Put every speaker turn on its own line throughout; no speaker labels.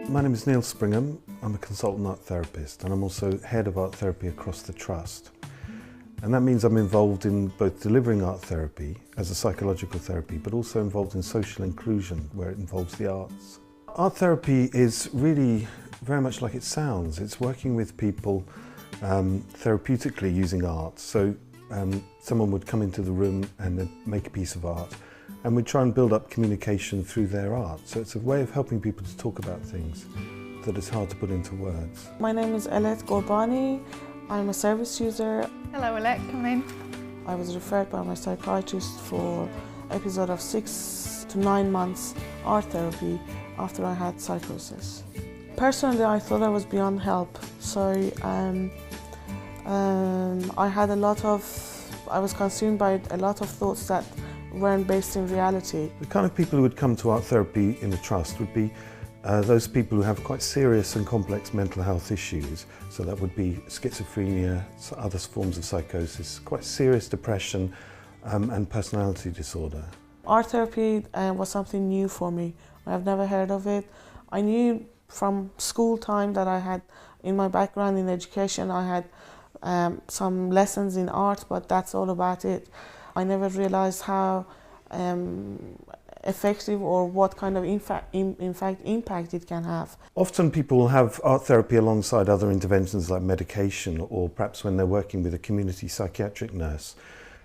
My name is Neil Springham. I'm a consultant art therapist and I'm also head of art therapy across the Trust. And that means I'm involved in both delivering art therapy as a psychological therapy, but also involved in social inclusion where it involves the arts. Art therapy is really very much like it sounds. It's working with people therapeutically using art. So someone would come into the room and they'd make a piece of art and we'd try and build up communication through their art. So it's a way of helping people to talk about things that is hard to put into words.
My name is Elet Gorbani. I'm a service user.
Hello Elet, come in.
I was referred by my psychiatrist for an episode of 6 to 9 months art therapy after I had psychosis. Personally, I thought I was beyond help, so I was consumed by a lot of thoughts that weren't based in reality.
The kind of people who would come to art therapy in the Trust would be those people who have quite serious and complex mental health issues. So that would be schizophrenia, other forms of psychosis, quite serious depression and personality disorder.
Art therapy was something new for me. I've never heard of it. I knew from school time that I had, in my background in education, I had some lessons in art, but that's all about it. I never realized how effective or what kind of impact it can have.
Often people will have art therapy alongside other interventions like medication or perhaps when they're working with a community psychiatric nurse.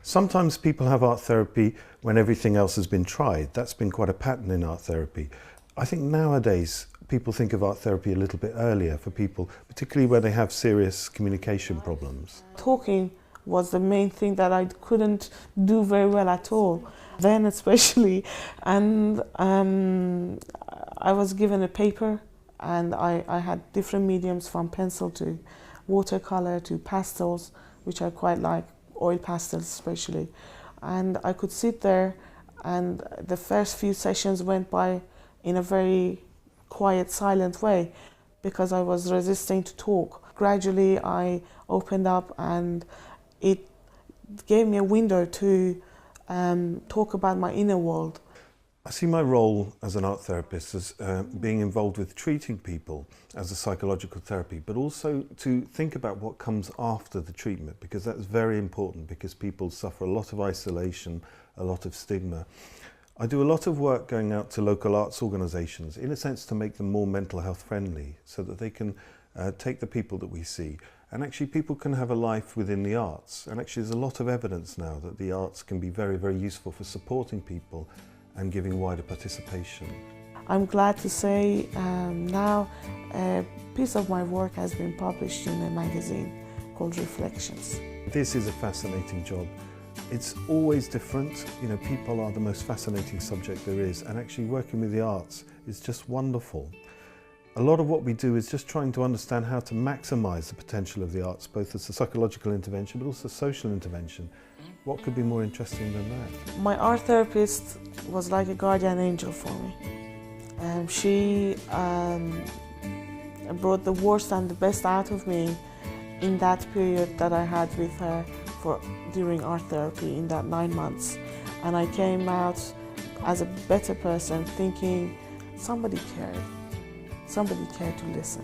Sometimes people have art therapy when everything else has been tried. That's been quite a pattern in art therapy. I think nowadays people think of art therapy a little bit earlier for people, particularly where they have serious communication problems.
Talking was the main thing that I couldn't do very well at all, then especially. And I was given a paper and I had different mediums from pencil to watercolor to pastels, which I quite like, oil pastels especially. And I could sit there and the first few sessions went by in a very quiet, silent way because I was resisting to talk. Gradually I opened up and it gave me a window to talk about my inner world.
I see my role as an art therapist as being involved with treating people as a psychological therapy, but also to think about what comes after the treatment, because that's very important because people suffer a lot of isolation, a lot of stigma. I do a lot of work going out to local arts organisations, in a sense to make them more mental health friendly, so that they can take the people that we see. And actually people can have a life within the arts. And actually there's a lot of evidence now that the arts can be very, very useful for supporting people and giving wider participation.
I'm glad to say now a piece of my work has been published in a magazine called Reflections.
This is a fascinating job. It's always different. You know, people are the most fascinating subject there is, and actually working with the arts is just wonderful. A lot of what we do is just trying to understand how to maximise the potential of the arts, both as a psychological intervention but also social intervention. What could be more interesting than that? My
art therapist was like a guardian angel for me. She brought the worst and the best out of me in that period that I had with her during art therapy in that 9 months. And I came out as a better person thinking somebody cared to listen.